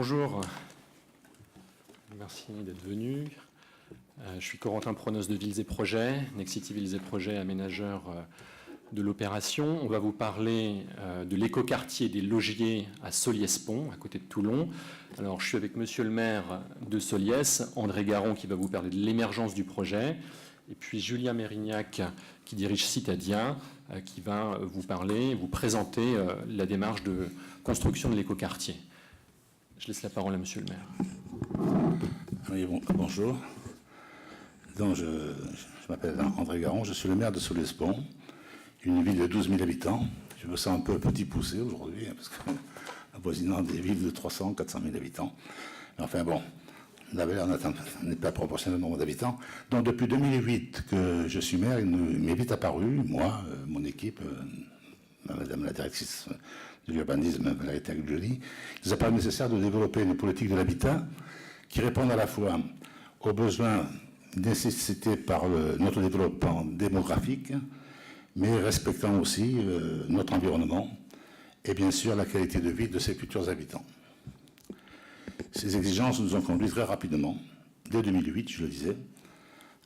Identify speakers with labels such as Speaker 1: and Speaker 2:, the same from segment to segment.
Speaker 1: Bonjour, merci d'être venu. Je suis Corentin Pronos de Villes et Projets, Nexity Villes et Projets, aménageur de l'opération. On va vous parler de l'écoquartier des Logiers à Solliès-Pont, à côté de Toulon. Alors, je suis avec monsieur le maire de Solliès, André Garon, qui va vous parler de l'émergence du projet, et puis Julien Mérignac, qui dirige Citadia, qui va vous parler, vous présenter la démarche de construction de l'écoquartier. Je laisse la parole à monsieur le maire.
Speaker 2: Oui, bonjour. Donc, je m'appelle André Garon, je suis le maire de Solliès-Pont, une ville de 12 000 habitants. Je me sens un peu petit poussé aujourd'hui, parce que avoisinant des villes de 300, 400 000 habitants. Mais enfin bon, la valeur n'est pas proportionnelle au nombre d'habitants. Donc depuis 2008 que je suis maire, il m'est vite apparu, moi, mon équipe, madame la directrice de l'urbanisme, Valérie Taglioli, il nous a paru nécessaire de développer une politique de l'habitat qui réponde à la fois aux besoins nécessités par notre développement démographique, mais respectant aussi notre environnement et bien sûr la qualité de vie de ses futurs habitants. Ces exigences nous ont conduit très rapidement, dès 2008, je le disais,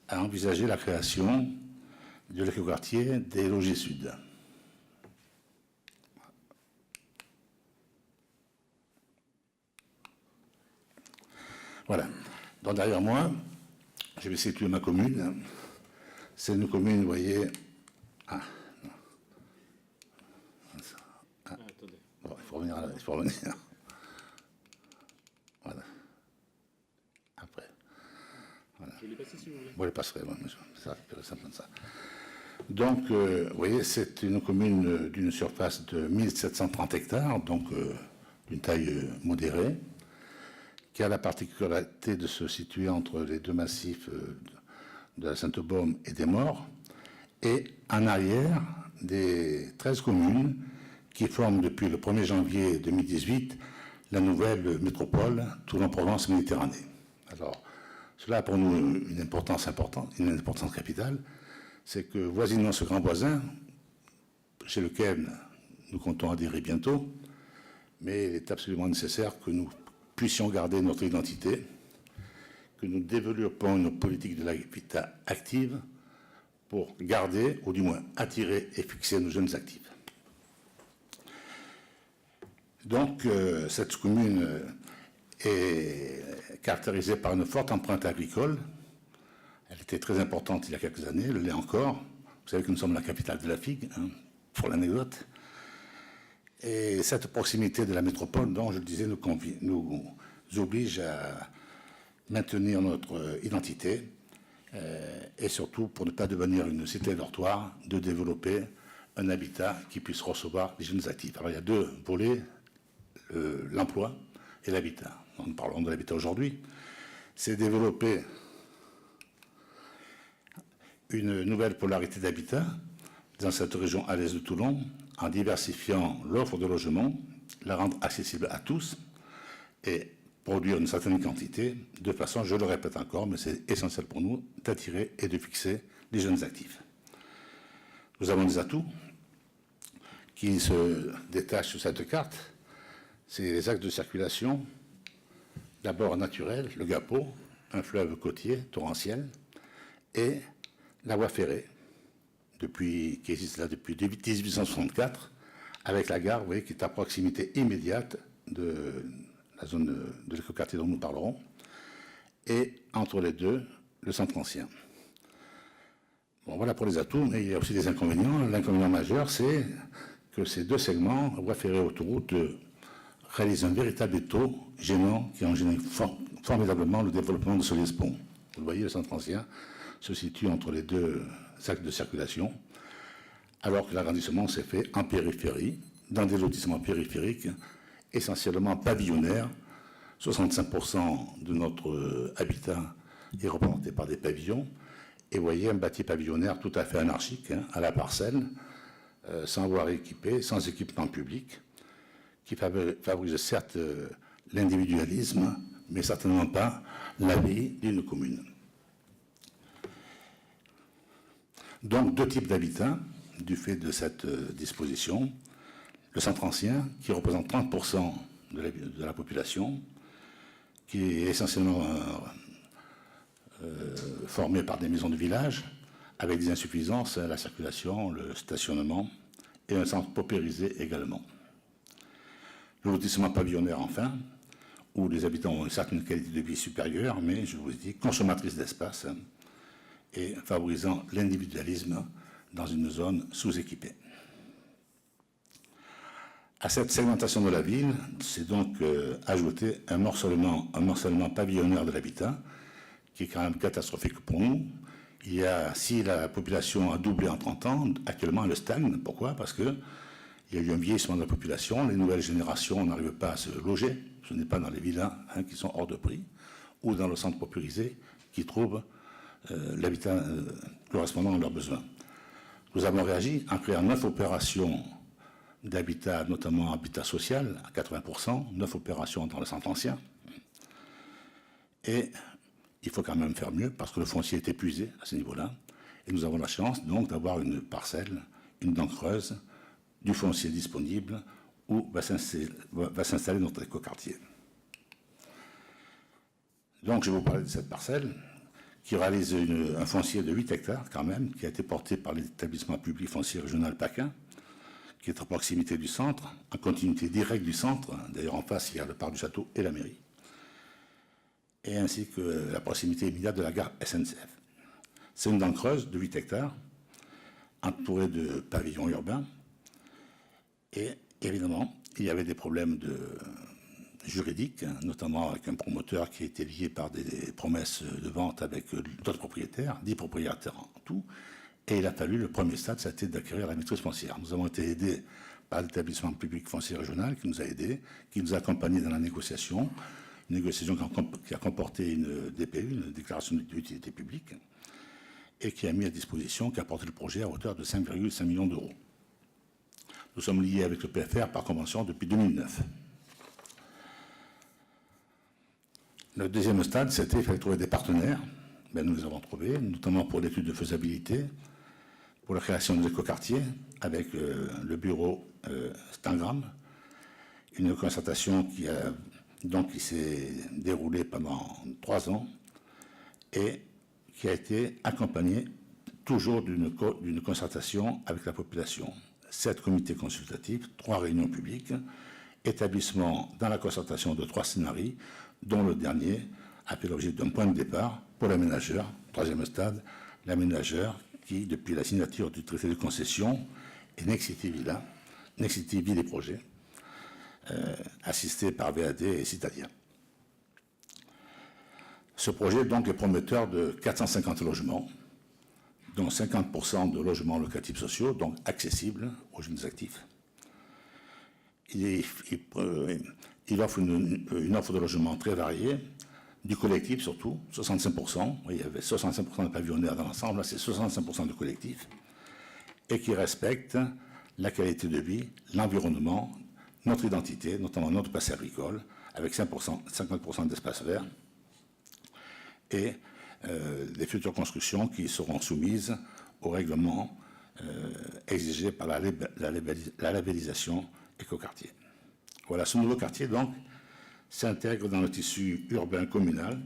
Speaker 2: à envisager la création de l'écoquartier des Logiers Sud. Voilà. Donc derrière moi, je vais situer ma commune. C'est une commune, vous voyez. Ah, non. Ah.
Speaker 1: Attendez.
Speaker 2: Bon, il faut revenir là, il faut revenir. Voilà. Après. Voilà.
Speaker 1: Je vais les passer si vous voulez.
Speaker 2: Bon, je les passerai, bon, ça, c'est simple comme ça. Donc, vous voyez, c'est une commune d'une surface de 1730 hectares, donc d'une taille modérée, qui a la particularité de se situer entre les deux massifs de la Sainte-Baume et des Maures, et en arrière des 13 communes qui forment depuis le 1er janvier 2018 la nouvelle métropole Toulon-Provence-Méditerranée. Alors, cela a pour nous une importance importante, une importance capitale, c'est que voisinant ce grand voisin, chez lequel nous comptons adhérer bientôt, mais il est absolument nécessaire que nous puissions garder notre identité, que nous développions une politique de l'habitat active pour garder, ou du moins attirer et fixer nos jeunes actifs. Donc, cette commune est caractérisée par une forte empreinte agricole. Elle était très importante il y a quelques années, elle l'est encore. Vous savez que nous sommes la capitale de la figue, hein, pour l'anecdote. Et cette proximité de la métropole, dont je le disais, nous oblige à maintenir notre identité et surtout, pour ne pas devenir une cité dortoir, de développer un habitat qui puisse recevoir les jeunes actifs. Alors il y a deux volets, l'emploi et l'habitat. Nous parlons de l'habitat aujourd'hui. C'est développer une nouvelle polarité d'habitat dans cette région à l'est de Toulon, en diversifiant l'offre de logement, la rendre accessible à tous et produire une certaine quantité de façon, je le répète encore, mais c'est essentiel pour nous, d'attirer et de fixer les jeunes actifs. Nous avons des atouts qui se détachent sur cette carte. C'est les axes de circulation, d'abord naturels, le Gapeau, un fleuve côtier torrentiel, et la voie ferrée, qui existe là depuis 1864, avec la gare, vous voyez, qui est à proximité immédiate de la zone de l'écoquartier dont nous parlerons, et entre les deux, le centre ancien. Bon, voilà pour les atouts, mais il y a aussi des inconvénients. L'inconvénient majeur, c'est que ces deux segments, voie ferrée et autoroute, réalisent un véritable étau gênant qui a gêné formidablement le développement de Solliès-Pont. Vous le voyez, le centre ancien se situe entre les deux axes de circulation, alors que l'agrandissement s'est fait en périphérie, dans des lotissements périphériques, essentiellement pavillonnaires. 65% de notre habitat est représenté par des pavillons. Et vous voyez un bâti pavillonnaire tout à fait anarchique, hein, à la parcelle, sans voies équipée, sans équipement public, qui favorise certes l'individualisme, mais certainement pas la vie d'une commune. Donc, deux types d'habitats, du fait de cette disposition. Le centre ancien, qui représente 30% de la population, qui est essentiellement formé par des maisons de village, avec des insuffisances à la circulation, le stationnement, et un centre paupérisé également. Le lotissement pavillonnaire, enfin, où les habitants ont une certaine qualité de vie supérieure, mais, je vous le dis, consommatrice d'espace et favorisant l'individualisme dans une zone sous-équipée. À cette segmentation de la ville, c'est donc ajouté un morcellement pavillonnaire de l'habitat, qui est quand même catastrophique pour nous. Si la population a doublé en 30 ans, actuellement elle stagne. Pourquoi? Parce qu'il y a eu un vieillissement de la population, les nouvelles générations n'arrivent pas à se loger, ce n'est pas dans les villas qui sont hors de prix, ou dans le centre paupérisé qui trouvent l'habitat correspondant à leurs besoins. Nous avons réagi en créant 9 opérations d'habitat, notamment habitat social, à 80%, 9 opérations dans le centre ancien. Et il faut quand même faire mieux, parce que le foncier est épuisé à ce niveau-là. Et nous avons la chance, donc, d'avoir une parcelle, une dent creuse, du foncier disponible, où va s'installer notre écoquartier. Donc, je vais vous parler de cette parcelle, qui réalise un foncier de 8 hectares, quand même, qui a été porté par l'établissement public foncier régional PACA, qui est à proximité du centre, en continuité directe du centre. D'ailleurs, en face, il y a le parc du château et la mairie. Et ainsi que la proximité immédiate de la gare SNCF. C'est une dent creuse de 8 hectares, entourée de pavillons urbains. Et évidemment, il y avait des problèmes juridiques, notamment avec un promoteur qui a été lié par des promesses de vente avec d'autres propriétaires, 10 propriétaires en tout. Et il a fallu, le premier stade, ça a été d'acquérir la maîtrise foncière. Nous avons été aidés par l'établissement public foncier régional qui nous a aidés, qui nous a accompagnés dans la négociation. Une négociation qui a comporté une DPU, une déclaration d'utilité publique, et qui a mis à disposition, qui a porté le projet à hauteur de 5,5 millions d'euros. Nous sommes liés avec le PFR par convention depuis 2009. Le deuxième stade, c'était qu'il fallait trouver des partenaires. Ben, nous les avons trouvés, notamment pour l'étude de faisabilité, pour la création des écoquartiers, avec le bureau Stangram, une concertation qui s'est déroulée pendant 3 ans et qui a été accompagnée toujours d'une concertation avec la population. 7 comités consultatifs, 3 réunions publiques, établissement dans la concertation de 3 scénarios, dont le dernier a fait l'objet d'un point de départ pour l'aménageur, 3e stade, l'aménageur qui, depuis la signature du traité de concession, est Nexity Ville et Projets, assisté par VAD et Citadia. Ce projet donc est prometteur de 450 logements, dont 50% de logements locatifs sociaux, donc accessibles aux jeunes actifs. Il offre une offre de logement très variée, du collectif surtout, 65%. Il y avait 65% de pavillonnaires dans l'ensemble, là c'est 65% de collectif, et qui respecte la qualité de vie, l'environnement, notre identité, notamment notre passé agricole, avec 50% d'espace vert, et des futures constructions qui seront soumises au règlement exigé par la labellisation écoquartier. Voilà, ce nouveau quartier, donc, s'intègre dans le tissu urbain communal,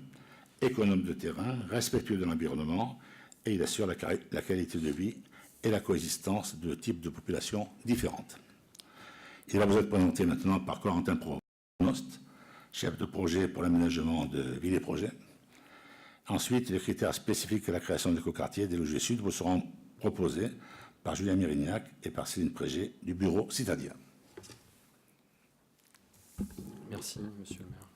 Speaker 2: économe de terrain, respectueux de l'environnement, et il assure la qualité de vie et la coexistence de types de populations différentes. Il va vous être présenté maintenant par Corentin Pronost, chef de projet pour l'aménagement de Ville et Projets. Ensuite, les critères spécifiques à la création d'écoquartiers des logis sud vous seront proposés par Julien Mérignac et par Céline Prégé du bureau Citadia.
Speaker 1: Merci, monsieur le maire.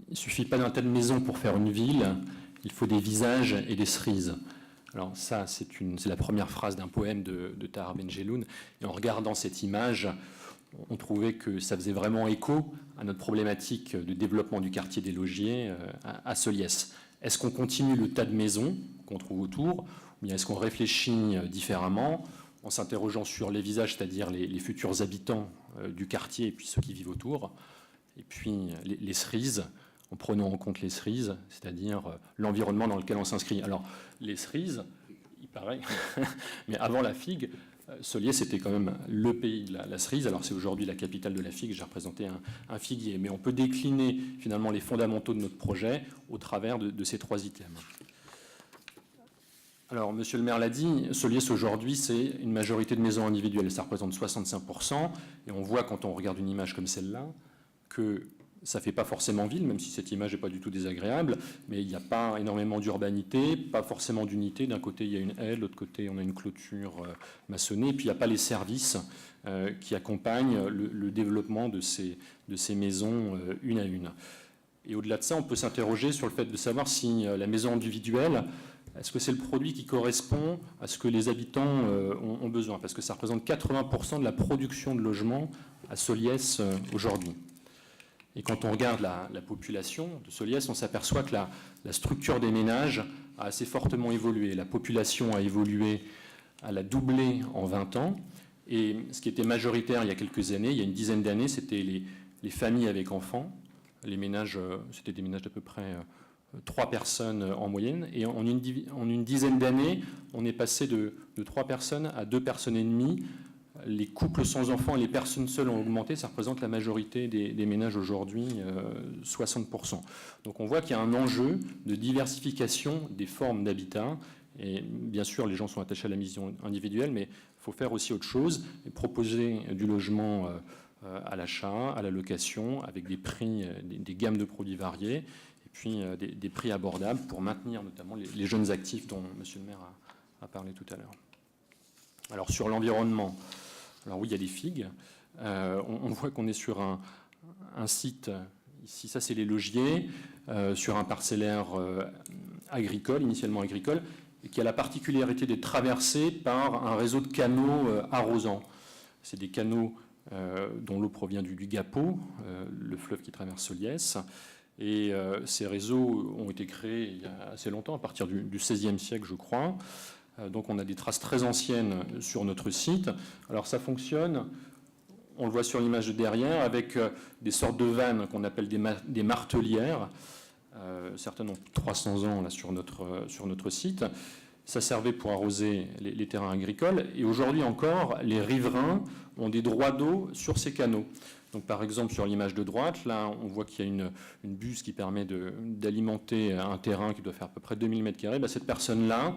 Speaker 1: Il ne suffit pas d'un tas de maisons pour faire une ville, il faut des visages et des cerises. Alors ça, c'est la première phrase d'un poème de Tahar Ben Jelloun. Et en regardant cette image, on trouvait que ça faisait vraiment écho à notre problématique de développement du quartier des Logiers à Soliès. Est-ce qu'on continue le tas de maisons qu'on trouve autour, ou bien est-ce qu'on réfléchit différemment en s'interrogeant sur les visages, c'est-à-dire les futurs habitants du quartier et puis ceux qui vivent autour, et puis les cerises, en prenant en compte les cerises, c'est-à-dire l'environnement dans lequel on s'inscrit. Alors, les cerises, il paraît, mais avant la figue, Soliès était quand même le pays de la cerise. Alors c'est aujourd'hui la capitale de la figue, j'ai représenté un figuier. Mais on peut décliner finalement les fondamentaux de notre projet au travers de ces 3 items. Alors, monsieur le maire l'a dit, Soliès aujourd'hui, c'est une majorité de maisons individuelles. Ça représente 65%. Et on voit quand on regarde une image comme celle-là que ça ne fait pas forcément ville, même si cette image n'est pas du tout désagréable, mais il n'y a pas énormément d'urbanité, pas forcément d'unité. D'un côté, il y a une haie, de l'autre côté, on a une clôture maçonnée, et puis il n'y a pas les services qui accompagnent le développement de ces maisons une à une. Et au-delà de ça, on peut s'interroger sur le fait de savoir si la maison individuelle, est-ce que c'est le produit qui correspond à ce que les habitants ont besoin? Parce que ça représente 80% de la production de logements à Soliès aujourd'hui. Et quand on regarde la population de Soliès, on s'aperçoit que la structure des ménages a assez fortement évolué. La population a évolué, elle a doublé en 20 ans. Et ce qui était majoritaire il y a quelques années, il y a une dizaine d'années, c'était les familles avec enfants. Les ménages, c'était des ménages d'à peu près 3 personnes en moyenne. Et en une dizaine d'années, on est passé de 3 personnes à 2 personnes et demie. Les couples sans enfants et les personnes seules ont augmenté, ça représente la majorité des ménages aujourd'hui, 60%. Donc on voit qu'il y a un enjeu de diversification des formes d'habitat. Et bien sûr, les gens sont attachés à la maison individuelle, mais il faut faire aussi autre chose et proposer du logement à l'achat, à la location, avec des prix, des gammes de produits variés, et puis des prix abordables pour maintenir notamment les jeunes actifs dont M. le maire a parlé tout à l'heure. Alors sur l'environnement, alors oui, il y a des figues. On voit qu'on est sur un site, ici, ça c'est les logiers, sur un parcellaire agricole, initialement agricole, et qui a la particularité d'être traversé par un réseau de canaux arrosants. C'est des canaux dont l'eau provient du Gapeau, le fleuve qui traverse Soliès. Et ces réseaux ont été créés il y a assez longtemps, à partir du XVIe siècle, je crois. Donc on a des traces très anciennes sur notre site. Alors ça fonctionne, on le voit sur l'image de derrière, avec des sortes de vannes qu'on appelle des martelières. Certaines ont 300 ans là, sur notre site. Ça servait pour arroser les terrains agricoles. Et aujourd'hui encore, les riverains ont des droits d'eau sur ces canaux. Donc, par exemple, sur l'image de droite, là, on voit qu'il y a une buse qui permet d'alimenter un terrain qui doit faire à peu près 2000 m². Cette personne-là,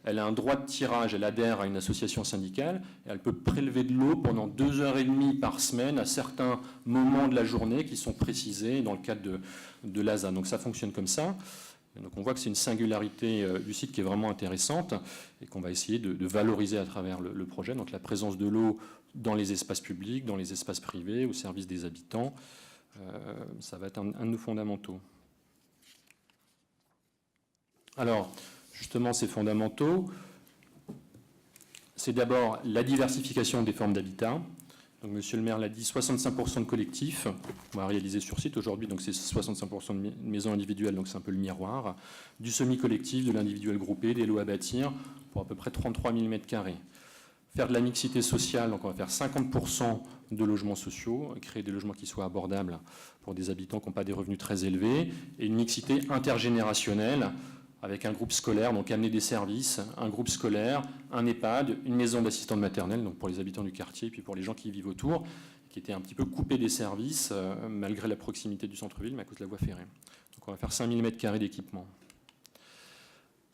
Speaker 1: elle a un droit de tirage, elle adhère à une association syndicale, et elle peut prélever de l'eau pendant 2h30 par semaine à certains moments de la journée qui sont précisés dans le cadre de l'ASA. Donc ça fonctionne comme ça. Donc on voit que c'est une singularité du site qui est vraiment intéressante et qu'on va essayer de valoriser à travers le projet. Donc la présence de l'eau dans les espaces publics, dans les espaces privés, au service des habitants, ça va être un de nos fondamentaux. Alors, justement, ces fondamentaux, c'est d'abord la diversification des formes d'habitat. Donc, monsieur le maire l'a dit, 65% de collectifs, on va réaliser sur site aujourd'hui, donc c'est 65% de maisons individuelles, donc c'est un peu le miroir, du semi-collectif, de l'individuel groupé, des lots à bâtir, pour à peu près 33 000 m². Faire de la mixité sociale, donc on va faire 50% de logements sociaux, créer des logements qui soient abordables pour des habitants qui n'ont pas des revenus très élevés, et une mixité intergénérationnelle, avec un groupe scolaire, donc amener des services, un groupe scolaire, un EHPAD, une maison d'assistante maternelle, donc pour les habitants du quartier, et puis pour les gens qui y vivent autour, qui étaient un petit peu coupés des services, malgré la proximité du centre-ville, mais à cause de la voie ferrée. Donc on va faire 5000 m² d'équipement.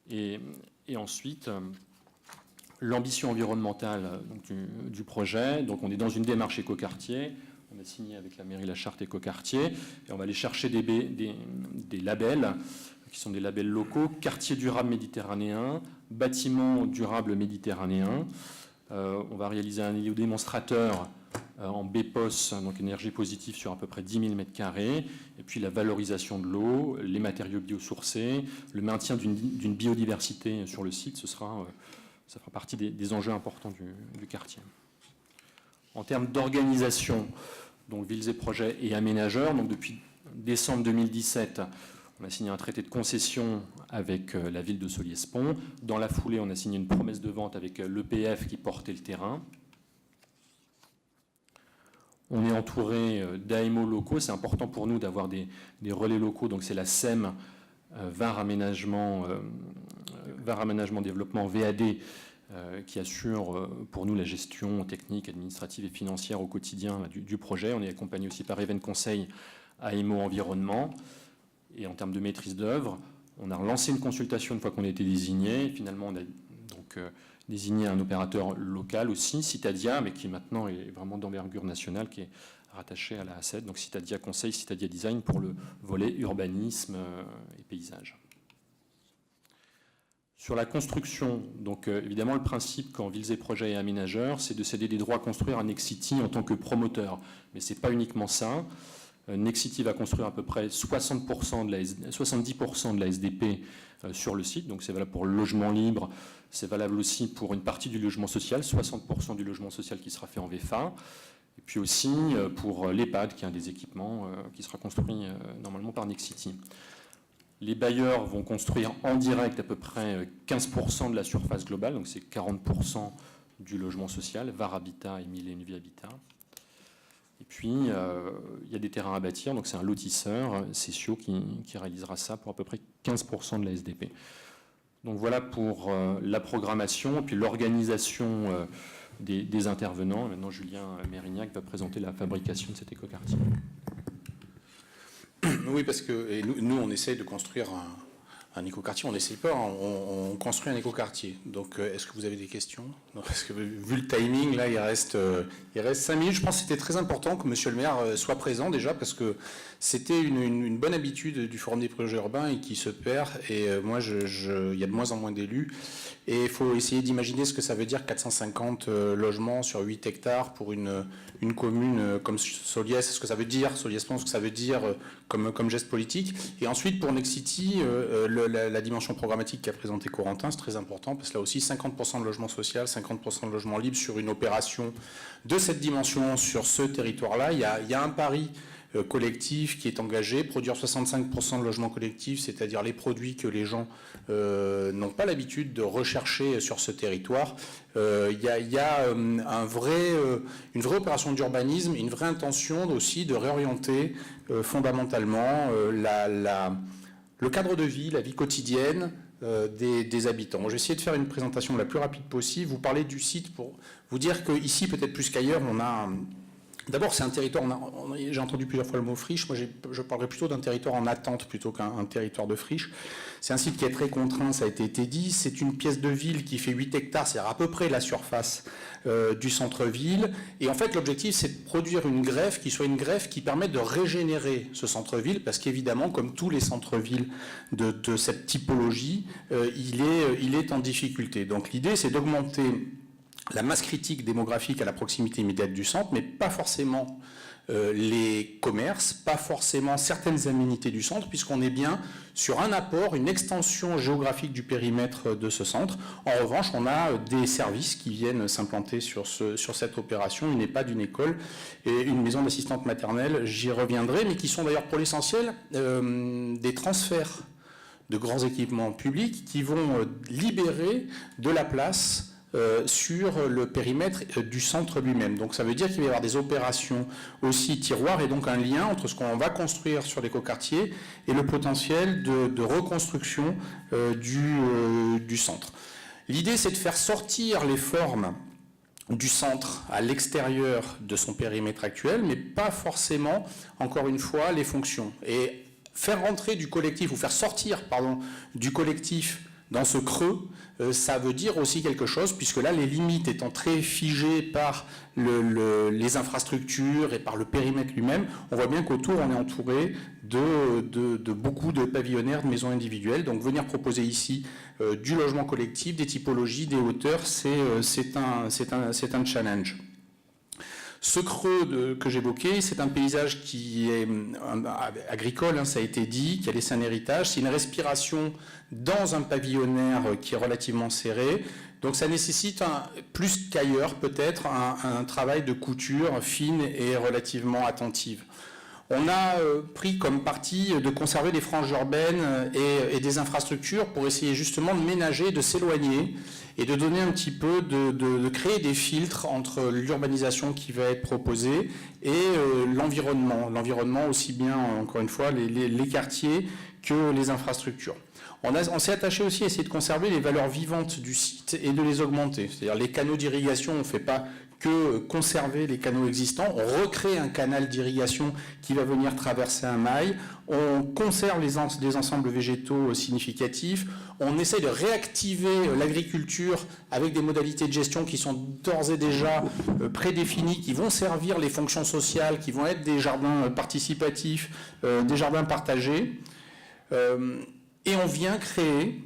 Speaker 1: Et ensuite, l'ambition environnementale donc, du projet, donc on est dans une démarche écoquartier, on a signé avec la mairie la charte écoquartier, et on va aller chercher des labels, qui sont des labels locaux, quartier durable méditerranéen, bâtiment durable méditerranéen. On va réaliser un démonstrateur en BPOS, donc énergie positive, sur à peu près 10 000 m², et puis la valorisation de l'eau, les matériaux biosourcés, le maintien d'une biodiversité sur le site, ça fera partie des enjeux importants du quartier. En termes d'organisation, donc Villes et Projets et aménageurs, donc depuis décembre 2017, on a signé un traité de concession avec la ville de Soliès-Pont. Dans la foulée, on a signé une promesse de vente avec l'EPF qui portait le terrain. On est entouré d'AMO locaux. C'est important pour nous d'avoir des relais locaux. Donc c'est la SEM, VAR Aménagement Développement, VAD, qui assure pour nous la gestion technique, administrative et financière au quotidien du projet. On est accompagné aussi par Even Conseil AMO Environnement. Et en termes de maîtrise d'œuvre, on a relancé une consultation une fois qu'on a été désigné. Et finalement, on a donc désigné un opérateur local aussi, Citadia, mais qui maintenant est vraiment d'envergure nationale, qui est rattaché à la A7, donc Citadia Conseil, Citadia Design pour le volet urbanisme et paysage. Sur la construction, donc évidemment le principe quand Villes et Projets est aménageur, c'est de céder des droits à construire à Nexity en tant que promoteur. Mais ce n'est pas uniquement ça. Nexity va construire à peu près 70% de la SDP sur le site, donc c'est valable pour le logement libre, c'est valable aussi pour une partie du logement social, 60% du logement social qui sera fait en VFA, et puis aussi pour l'EHPAD, qui est un des équipements qui sera construit normalement par Nexity. Les bailleurs vont construire en direct à peu près 15% de la surface globale, donc c'est 40% du logement social, VAR Habitat et Mille et une Vie Habitat. Et puis, il y a des terrains à bâtir, donc c'est un lotisseur, Cessio, qui réalisera ça pour à peu près 15% de la SDP. Donc voilà pour la programmation et puis l'organisation des intervenants. Maintenant, Julien Mérignac va présenter la fabrication de cet écoquartier.
Speaker 3: Oui, parce que nous, on essaye de construire un écoquartier. On n'essaye pas, on construit un écoquartier. Donc, est-ce que vous avez des questions? Non, parce que vu le timing, là, il reste 5 minutes. Je pense que c'était très important que Monsieur le maire soit présent déjà, parce que c'était une bonne habitude du Forum des projets urbains et qui se perd. Et moi, il y a de moins en moins d'élus. Et il faut essayer d'imaginer ce que ça veut dire 450 logements sur 8 hectares pour une commune comme Soliès, ce que ça veut dire, Soliès-Pont, ce que ça veut dire comme geste politique. Et ensuite, pour Nexity, la dimension programmatique qu'a présenté Corentin, c'est très important, parce que là aussi, 50% de logement social, 50% de logement libre sur une opération de cette dimension sur ce territoire-là. Il y a un pari collectif qui est engagé, produire 65% de logements collectifs, c'est-à-dire les produits que les gens n'ont pas l'habitude de rechercher sur ce territoire. Il y a une vraie opération d'urbanisme, une vraie intention aussi de réorienter fondamentalement le cadre de vie, la vie quotidienne des habitants. Je vais essayer de faire une présentation la plus rapide possible. Vous parlez du site pour vous dire qu'ici, peut-être plus qu'ailleurs, on a... D'abord, c'est un territoire, j'ai entendu plusieurs fois le mot friche, moi je parlerais plutôt d'un territoire en attente plutôt qu'un territoire de friche. C'est un site qui est très contraint, ça a été dit, c'est une pièce de ville qui fait 8 hectares, c'est-à-dire à peu près la surface du centre-ville. Et en fait, l'objectif, c'est de produire une greffe qui soit une greffe qui permette de régénérer ce centre-ville, parce qu'évidemment, comme tous les centres-villes de cette typologie, il est en difficulté. Donc l'idée, c'est d'augmenter la masse critique démographique à la proximité immédiate du centre, mais pas forcément les commerces, pas forcément certaines aménités du centre, puisqu'on est bien sur un apport, une extension géographique du périmètre de ce centre. En revanche, on a des services qui viennent s'implanter sur cette opération, une EHPAD, une école et une maison d'assistante maternelle, j'y reviendrai, mais qui sont d'ailleurs pour l'essentiel des transferts de grands équipements publics qui vont libérer de la place sur le périmètre du centre lui-même. Donc ça veut dire qu'il va y avoir des opérations aussi tiroirs et donc un lien entre ce qu'on va construire sur l'écoquartier et le potentiel de reconstruction du centre. L'idée, c'est de faire sortir les formes du centre à l'extérieur de son périmètre actuel, mais pas forcément, encore une fois, les fonctions. Et faire rentrer du collectif, ou faire sortir, pardon, du collectif dans ce creux, ça veut dire aussi quelque chose, puisque là, les limites étant très figées par les infrastructures et par le périmètre lui-même, on voit bien qu'autour, on est entouré de beaucoup de pavillonnaires, de maisons individuelles. Donc venir proposer ici du logement collectif, des typologies, des hauteurs, c'est un challenge. Ce creux que j'évoquais, c'est un paysage qui est agricole, hein, ça a été dit, qui a laissé un héritage. C'est une respiration dans un pavillonnaire qui est relativement serré. Donc ça nécessite, plus qu'ailleurs peut-être, un travail de couture fine et relativement attentive. On a pris comme parti de conserver des franges urbaines et des infrastructures pour essayer justement de ménager, de s'éloigner et de donner un petit peu, de créer des filtres entre l'urbanisation qui va être proposée et l'environnement. L'environnement aussi bien, encore une fois, les quartiers que les infrastructures. On s'est attaché aussi à essayer de conserver les valeurs vivantes du site et de les augmenter. C'est-à-dire les canaux d'irrigation, on ne fait pas que conserver les canaux existants, on recrée un canal d'irrigation qui va venir traverser un mail, on conserve les ensembles végétaux significatifs, on essaye de réactiver l'agriculture avec des modalités de gestion qui sont d'ores et déjà prédéfinies, qui vont servir les fonctions sociales, qui vont être des jardins participatifs, des jardins partagés. Et on vient créer,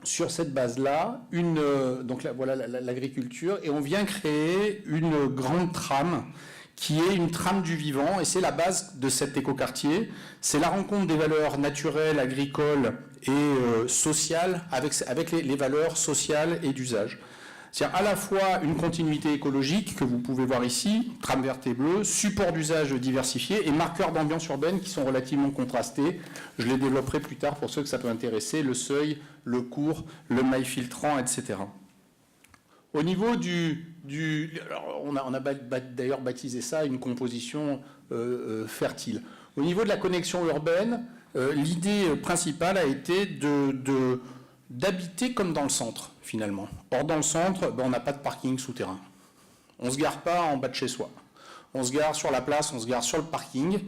Speaker 3: sur cette base-là, donc là, voilà l'agriculture, et on vient créer une grande trame qui est une trame du vivant, et c'est la base de cet écoquartier. C'est la rencontre des valeurs naturelles, agricoles et sociales avec les valeurs sociales et d'usage. C'est-à-dire à la fois une continuité écologique que vous pouvez voir ici, trame verte et bleue, support d'usage diversifié et marqueurs d'ambiance urbaine qui sont relativement contrastés. Je les développerai plus tard pour ceux que ça peut intéresser, le seuil, le cours, le mail filtrant, etc. Au niveau alors on a d'ailleurs baptisé ça une composition fertile. Au niveau de la connexion urbaine, l'idée principale a été d'habiter comme dans le centre, finalement. Or, dans le centre, on n'a pas de parking souterrain. On ne se gare pas en bas de chez soi. On se gare sur la place, on se gare sur le parking.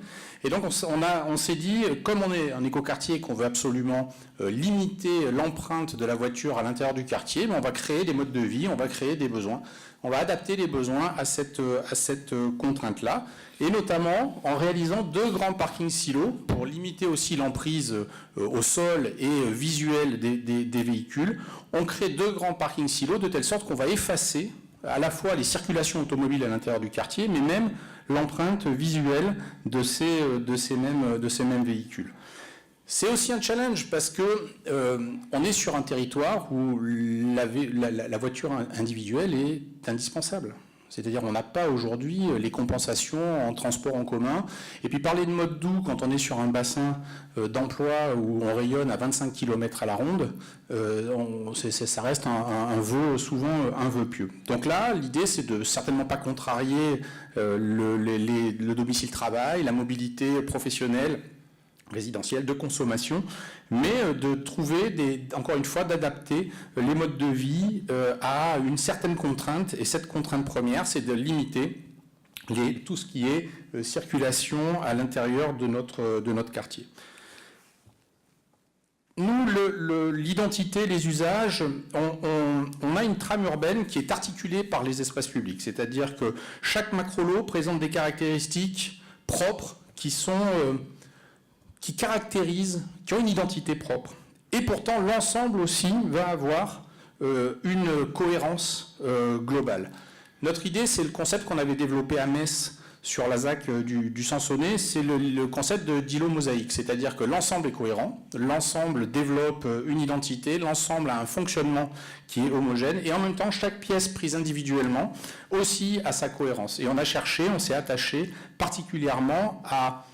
Speaker 3: Et donc, on s'est dit, comme on est un écoquartier et qu'on veut absolument limiter l'empreinte de la voiture à l'intérieur du quartier, on va créer des modes de vie, on va créer des besoins. On va adapter les besoins à cette contrainte-là, et notamment en réalisant 2 grands parkings silos pour limiter aussi l'emprise au sol et visuelle des véhicules. On crée 2 grands parkings silos de telle sorte qu'on va effacer à la fois les circulations automobiles à l'intérieur du quartier, mais même l'empreinte visuelle de ces mêmes véhicules. C'est aussi un challenge parce que on est sur un territoire où la voiture individuelle est indispensable. C'est-à-dire qu'on n'a pas aujourd'hui les compensations en transport en commun. Et puis parler de mode doux quand on est sur un bassin d'emploi où on rayonne à 25 km à la ronde, ça reste un vœu, souvent un vœu pieux. Donc là, l'idée, c'est de certainement pas contrarier le domicile travail, la mobilité professionnelle, résidentielle, de consommation, mais de trouver, encore une fois, d'adapter les modes de vie à une certaine contrainte. Et cette contrainte première, c'est de limiter tout ce qui est circulation à l'intérieur de notre quartier. Nous, l'identité, les usages, on a une trame urbaine qui est articulée par les espaces publics. C'est-à-dire que chaque macrolot présente des caractéristiques propres qui caractérisent, qui ont une identité propre. Et pourtant, l'ensemble aussi va avoir une cohérence globale. Notre idée, c'est le concept qu'on avait développé à Metz sur la ZAC du Sansonnet, c'est le concept d'îlot mosaïque, c'est-à-dire que l'ensemble est cohérent, l'ensemble développe une identité, l'ensemble a un fonctionnement qui est homogène, et en même temps, chaque pièce prise individuellement aussi a sa cohérence. Et on s'est attaché particulièrement à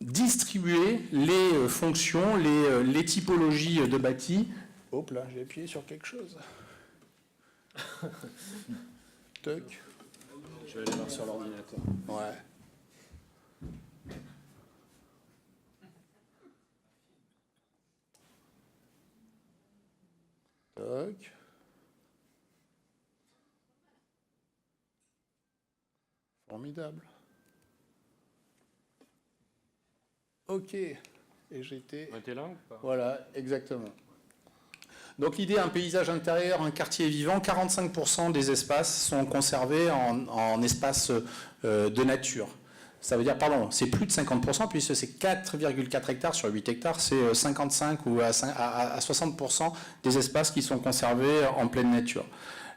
Speaker 3: distribuer les fonctions, les typologies de bâtis. Hop là, j'ai appuyé sur quelque chose. Toc.
Speaker 1: Je vais aller voir sur l'ordinateur.
Speaker 3: Ouais. Toc. Formidable. Ok. Et j'étais...
Speaker 1: On était là ou pas ?
Speaker 3: Voilà, exactement. Donc l'idée, un paysage intérieur, un quartier vivant, 45% des espaces sont conservés en espace de nature. Ça veut dire, pardon, c'est plus de 50%, puisque c'est 4,4 hectares sur 8 hectares, c'est 55 ou à 60% des espaces qui sont conservés en pleine nature.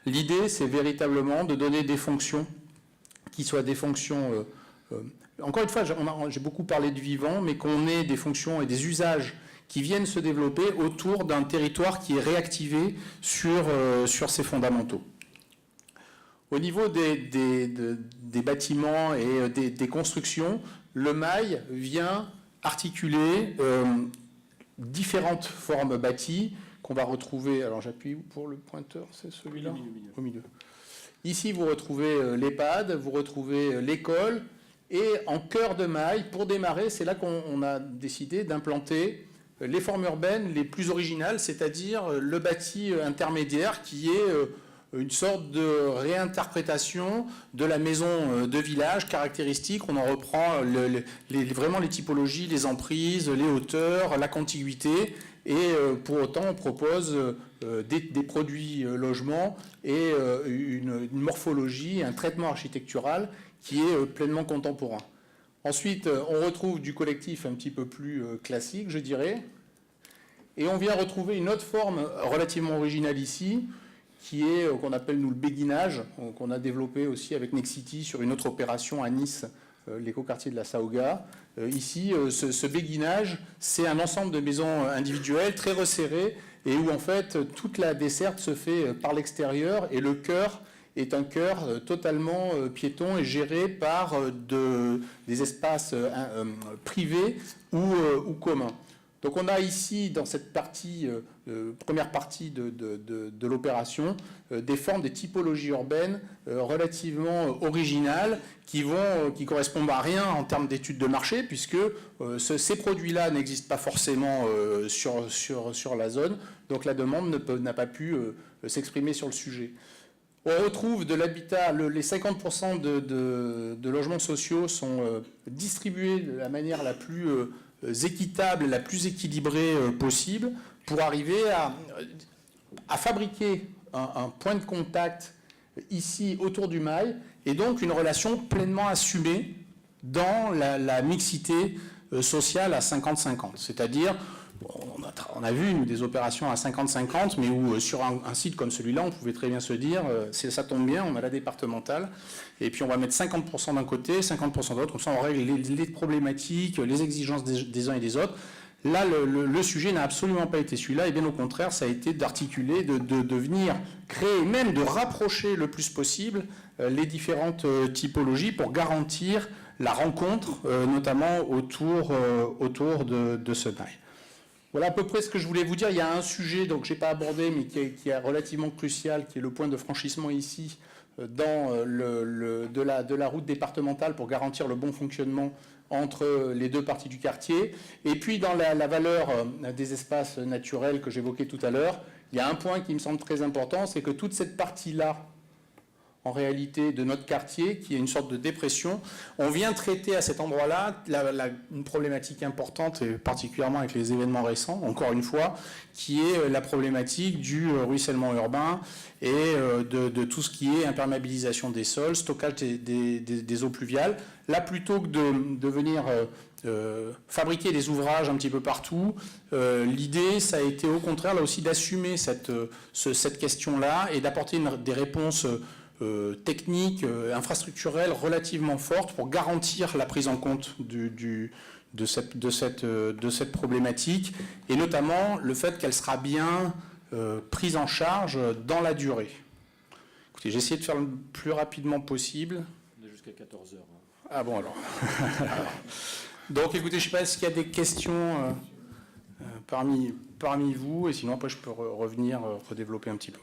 Speaker 3: L'idée, c'est véritablement de donner des fonctions qui soient des fonctions... encore une fois, j'ai beaucoup parlé de vivant, mais qu'on ait des fonctions et des usages qui viennent se développer autour d'un territoire qui est réactivé sur ses fondamentaux. Au niveau des bâtiments et des constructions, le mail vient articuler différentes formes bâties qu'on va retrouver. Alors j'appuie pour le pointeur, c'est celui-là ? Au milieu. Ici, vous retrouvez l'EHPAD, vous retrouvez l'école, et en cœur de maille, pour démarrer, c'est là qu'on a décidé d'implanter les formes urbaines les plus originales, c'est-à-dire le bâti intermédiaire qui est une sorte de réinterprétation de la maison de village caractéristique. On en reprend vraiment les typologies, les emprises, les hauteurs, la contiguïté, et pour autant on propose des produits logements et une morphologie, un traitement architectural qui est pleinement contemporain. Ensuite, on retrouve du collectif un petit peu plus classique, je dirais, et on vient retrouver une autre forme relativement originale ici, qui est, qu'on appelle nous le béguinage, qu'on a développé aussi avec Nexity sur une autre opération à Nice, l'écoquartier de la Saoga. Ici, ce béguinage, c'est un ensemble de maisons individuelles très resserrées, et où en fait toute la desserte se fait par l'extérieur, et le cœur est un cœur totalement piéton et géré par des espaces privés ou communs. Donc on a ici, dans cette partie, première partie de l'opération, des formes, des typologies urbaines relativement originales qui correspondent à rien en termes d'études de marché, puisque ces produits-là n'existent pas forcément sur la zone, donc la demande n'a pas pu s'exprimer sur le sujet. On retrouve de l'habitat, les 50% de logements sociaux sont distribués de la manière la plus équitable, la plus équilibrée possible, pour arriver à fabriquer un point de contact ici autour du mail, et donc une relation pleinement assumée dans la mixité sociale à 50-50. C'est-à-dire, on a vu des opérations à 50-50, mais où sur un site comme celui-là, on pouvait très bien se dire, ça tombe bien, on a la départementale, et puis on va mettre 50% d'un côté, 50% de l'autre, comme ça on règle les problématiques, les exigences des uns et des autres. Là, le sujet n'a absolument pas été celui-là, et bien au contraire, ça a été d'articuler, de venir créer, même de rapprocher le plus possible les différentes typologies pour garantir la rencontre, notamment autour de ce mail. Voilà à peu près ce que je voulais vous dire. Il y a un sujet que je n'ai pas abordé, mais qui est relativement crucial, qui est le point de franchissement ici, dans de la route départementale pour garantir le bon fonctionnement entre les deux parties du quartier. Et puis dans la valeur des espaces naturels que j'évoquais tout à l'heure, il y a un point qui me semble très important, c'est que toute cette partie-là, en réalité, de notre quartier, qui est une sorte de dépression, on vient traiter à cet endroit-là une problématique importante, et particulièrement avec les événements récents, encore une fois, qui est la problématique du ruissellement urbain et de tout ce qui est imperméabilisation des sols, stockage des eaux pluviales. Là, plutôt que de venir fabriquer des ouvrages un petit peu partout, l'idée, ça a été au contraire, là aussi, d'assumer cette question-là et d'apporter des réponses techniques, infrastructurelles relativement fortes pour garantir la prise en compte de cette problématique, et notamment le fait qu'elle sera bien prise en charge dans la durée. Écoutez, j'ai essayé de faire le plus rapidement possible.
Speaker 1: On est jusqu'à 14h.
Speaker 3: Ah bon alors. Donc écoutez, je ne sais pas s'il y a des questions parmi vous, et sinon après je peux revenir, redévelopper un petit peu.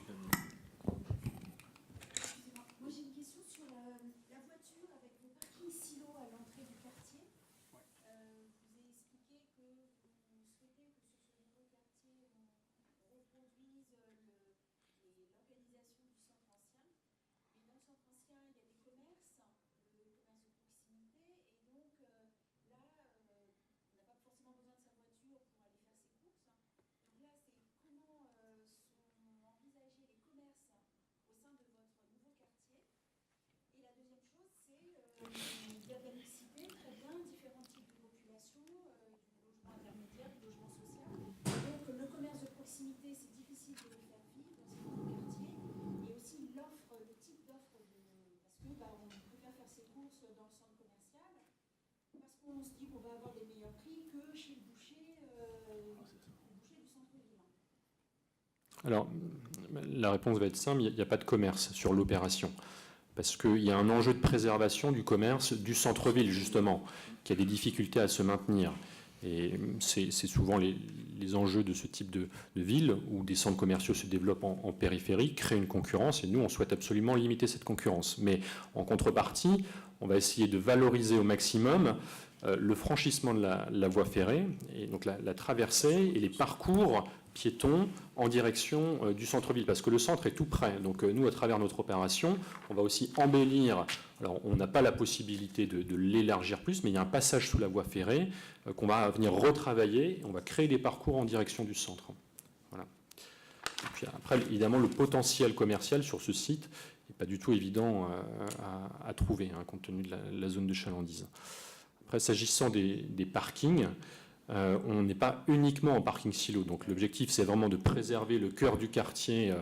Speaker 4: On se dit qu'on va avoir des meilleurs prix que chez le boucher du centre-ville.
Speaker 1: Alors, la réponse va être simple, il n'y a pas de commerce sur l'opération, parce qu'il y a un enjeu de préservation du commerce du centre-ville, justement, qui a des difficultés à se maintenir. Et c'est souvent les enjeux de ce type de ville, où des centres commerciaux se développent en périphérie, créent une concurrence, et nous, on souhaite absolument limiter cette concurrence. Mais en contrepartie, on va essayer de valoriser au maximum le franchissement de la voie ferrée, et donc la traversée et les parcours piétons en direction du centre-ville, parce que le centre est tout près. Donc nous, à travers notre opération, on va aussi embellir. Alors on n'a pas la possibilité de l'élargir plus, mais il y a un passage sous la voie ferrée qu'on va venir retravailler. On va créer des parcours en direction du centre. Voilà. Et puis après, évidemment, le potentiel commercial sur ce site n'est pas du tout évident à trouver, hein, compte tenu de la zone de chalandise. Après, s'agissant des parkings, on n'est pas uniquement en parking silo. Donc l'objectif, c'est vraiment de préserver le cœur du quartier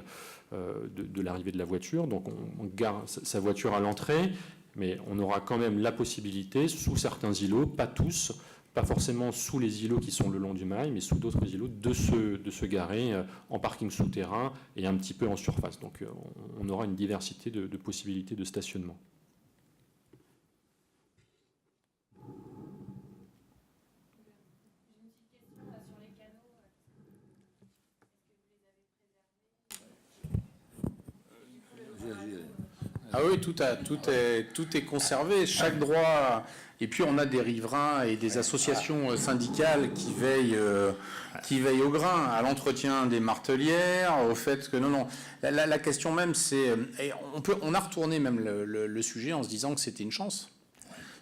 Speaker 1: de l'arrivée de la voiture. Donc on gare sa voiture à l'entrée, mais on aura quand même la possibilité, sous certains îlots, pas tous, pas forcément sous les îlots qui sont le long du mail, mais sous d'autres îlots, de se garer en parking souterrain et un petit peu en surface. Donc on aura une diversité de possibilités de stationnement.
Speaker 3: Ah oui, tout est conservé, chaque droit. Et puis on a des riverains et des associations syndicales qui veillent au grain, à l'entretien des martelières, au fait que non. La question même, c'est, on a retourné même le sujet en se disant que c'était une chance.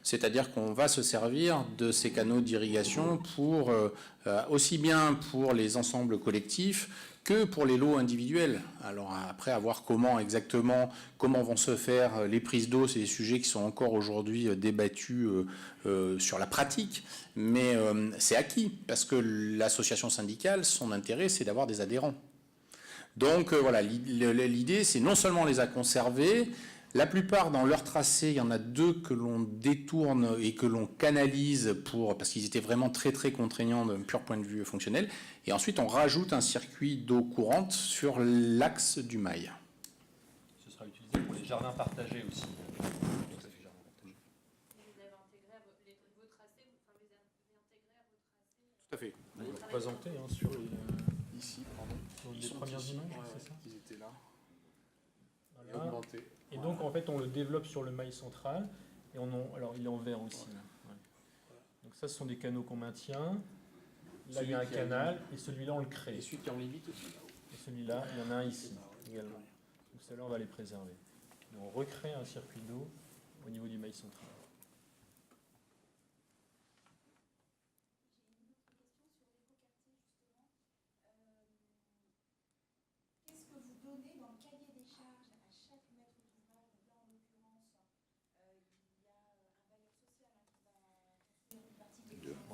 Speaker 3: C'est-à-dire qu'on va se servir de ces canaux d'irrigation pour aussi bien pour les ensembles collectifs que pour les lots individuels. Alors après, à voir comment vont se faire les prises d'eau, c'est des sujets qui sont encore aujourd'hui débattus sur la pratique, mais c'est acquis, parce que l'association syndicale, son intérêt, c'est d'avoir des adhérents. Donc voilà, l'idée, c'est non seulement les à conserver. La plupart, dans leur tracé, il y en a 2 que l'on détourne et que l'on canalise parce qu'ils étaient vraiment très très contraignants d'un pur point de vue fonctionnel. Et ensuite, on rajoute un circuit d'eau courante sur l'axe du mail.
Speaker 1: Ce sera utilisé pour les jardins partagés aussi.
Speaker 3: Tout à fait.
Speaker 1: Vous le présentez sur les premières images, c'est ça ?
Speaker 3: Ils étaient là.
Speaker 1: Voilà. Et donc, en fait, on le développe sur le mail central. Et alors, il est en vert aussi. Là. Ouais. Donc, ça, ce sont des canaux qu'on maintient. Là, il y a un canal. Et celui-là, on le crée.
Speaker 3: Et celui qui est en limite aussi.
Speaker 1: Et celui-là, il y en a un ici également. Donc, celle-là, on va les préserver. Et on recrée un circuit d'eau au niveau du mail central.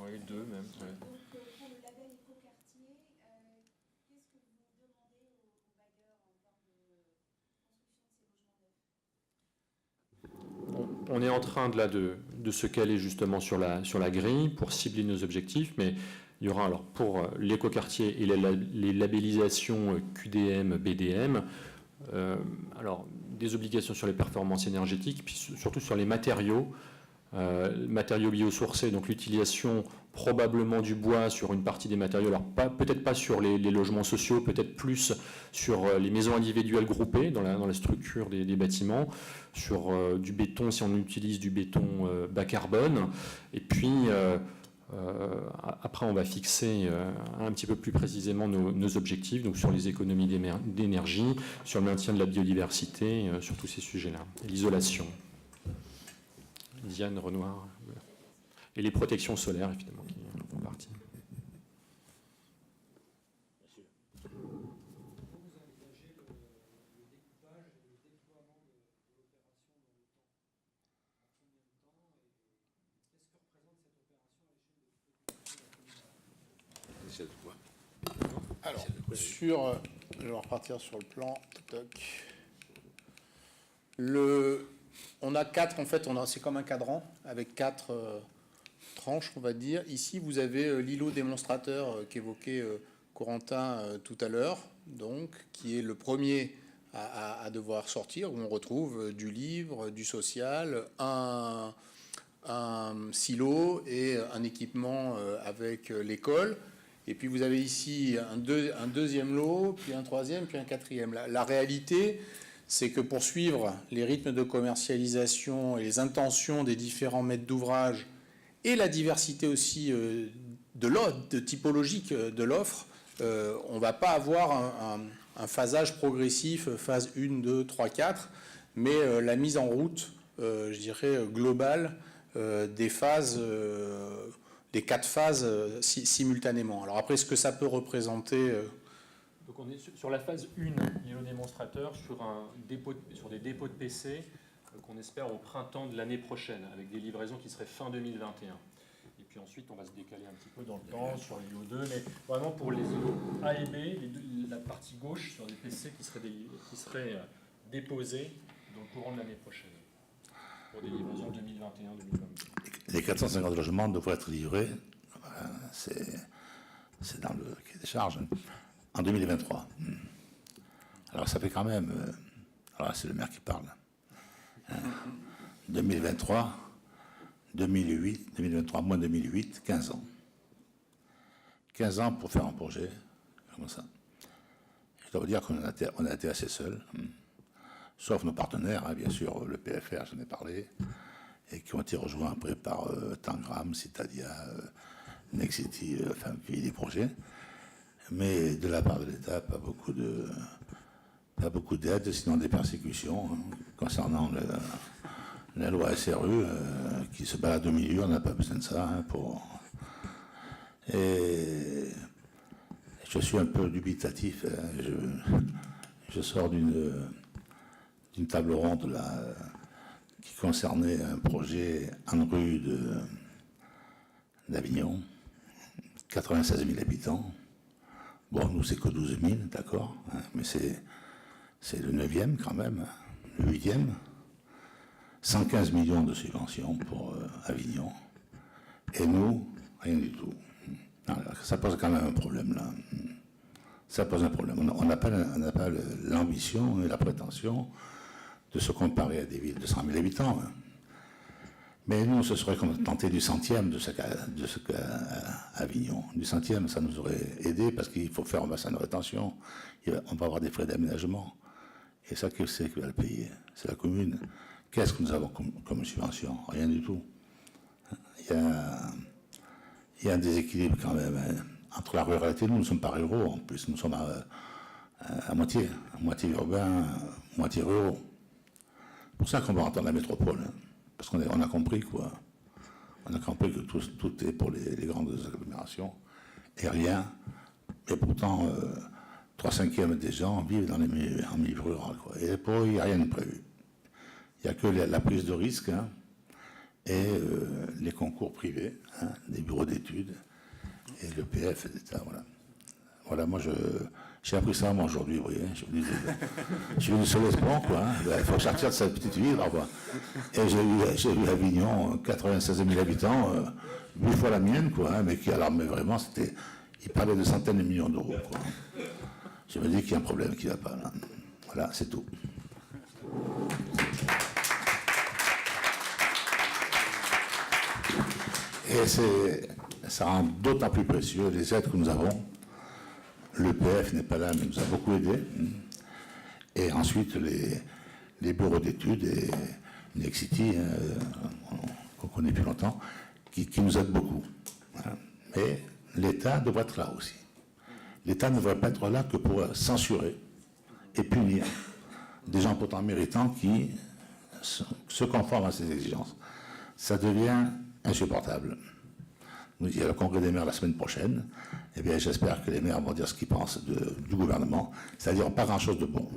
Speaker 1: Oui, 2 même. Ouais.
Speaker 4: Donc, pour le label écoquartier, qu'est-ce que vous demandez aux bailleurs en termes de construction de ces logements neufs ?
Speaker 1: On est en train de se caler justement sur la grille pour cibler nos objectifs, mais il y aura alors pour l'écoquartier et les labellisations QDM, BDM, alors des obligations sur les performances énergétiques, puis surtout sur les matériaux biosourcés, donc l'utilisation probablement du bois sur une partie des matériaux, alors peut-être pas sur les logements sociaux, peut-être plus sur les maisons individuelles groupées dans la structure des bâtiments, sur du béton si on utilise du béton bas carbone, et puis après on va fixer un petit peu plus précisément nos objectifs, donc sur les économies d'énergie, sur le maintien de la biodiversité, sur tous ces sujets-là, et l'isolation. Diane Renoir. Et les protections solaires, évidemment, qui en font partie.
Speaker 3: Alors, je vais repartir sur le plan. On a 4, en fait, c'est comme un cadran avec 4 tranches, on va dire. Ici, vous avez l'îlot démonstrateur qu'évoquait Corentin tout à l'heure, donc, qui est le premier à devoir sortir, où on retrouve du livre, du social, un silo et un équipement avec l'école. Et puis vous avez ici un deuxième lot, puis un troisième, puis un quatrième. La réalité, c'est que pour suivre les rythmes de commercialisation et les intentions des différents maîtres d'ouvrage et la diversité aussi de typologique de l'offre, on ne va pas avoir un phasage progressif, phase 1, 2, 3, 4, mais la mise en route, je dirais, globale des phases, des 4 phases simultanément. Alors après, ce que ça peut représenter...
Speaker 1: Donc on est sur la phase 1, l'îlot démonstrateur, sur des dépôts de PC qu'on espère au printemps de l'année prochaine, avec des livraisons qui seraient fin 2021. Et puis ensuite, on va se décaler un petit peu dans le temps sur l'îlot 2, mais vraiment pour les îlots A et B, la partie gauche sur des PC qui seraient déposés dans le courant de l'année prochaine, pour des livraisons 2021-2022.
Speaker 2: Les 450 logements devraient être livrés, c'est dans le cahier des charges, hein, en 2023. Alors ça fait quand même... alors c'est le maire qui parle. 2023, 2008, 2023, moins 2008, 15 ans. 15 ans pour faire un projet comme ça. Je dois vous dire qu'on a été assez seuls, sauf nos partenaires, hein, bien sûr, le PFR, j'en ai parlé, et qui ont été rejoints après par Tangram, Citadia, Nexity, enfin, puis des projets. Mais de la part de l'État, pas beaucoup d'aide, sinon des persécutions, hein, concernant la loi SRU, qui se balade au milieu, on n'a pas besoin de ça, hein, Et je suis un peu dubitatif, hein, je sors d'une table ronde là, qui concernait un projet en rue d'Avignon, 96 000 habitants. Bon, nous, c'est que 12 000, d'accord, hein, mais c'est le 9e quand même, le 8e. 115 millions de subventions pour Avignon. Et nous, rien du tout. Alors, ça pose quand même un problème, là. Ça pose un problème. On n'a pas l'ambition et la prétention de se comparer à des villes de 100 000 habitants. Hein. Mais nous, ce serait comme tenter du centième de ce qu'a Avignon. Du centième, ça nous aurait aidé parce qu'il faut faire un bassin de rétention. On va avoir des frais d'aménagement. Et ça, qui c'est qui va le payer? C'est la commune. Qu'est-ce que nous avons comme subvention? Rien du tout. Il y a un déséquilibre quand même, hein, entre la ruralité. Nous ne sommes pas ruraux, en plus. Nous sommes à moitié urbain, moitié ruraux. C'est pour ça qu'on va rentrer dans la métropole. Hein. Parce qu'on a compris, quoi. On a compris que tout est pour les grandes agglomérations et rien. Et pourtant, 3/5 des gens vivent en milieu rural, quoi. Et pour eux, il n'y a rien de prévu. Il n'y a que la prise de risque, hein, et les concours privés, hein, des bureaux d'études et le PF d'État. Voilà. Voilà, moi j'ai appris ça moi aujourd'hui, vous voyez. Je suis venu sur l'espoir, quoi. Hein. Il faut sortir de cette petite ville, quoi. Et j'ai vu Avignon, 96 000 habitants, 8 fois la mienne, quoi. Hein, mais vraiment, il parlait de centaines de millions d'euros, quoi. Je me dis qu'il y a un problème qui ne va pas, là. Voilà, c'est tout. Et ça rend d'autant plus précieux les aides que nous avons. L'EPF n'est pas là, mais nous a beaucoup aidé. Et ensuite, les bureaux d'études et Nexity, qu'on connaît depuis longtemps, qui nous aident beaucoup. Mais l'État devrait être là aussi. L'État ne devrait pas être là que pour censurer et punir des gens pourtant méritants qui se conforment à ces exigences. Ça devient insupportable. Il y a le congrès des maires la semaine prochaine. Eh bien, j'espère que les maires vont dire ce qu'ils pensent du gouvernement, c'est-à-dire pas grand-chose de bon.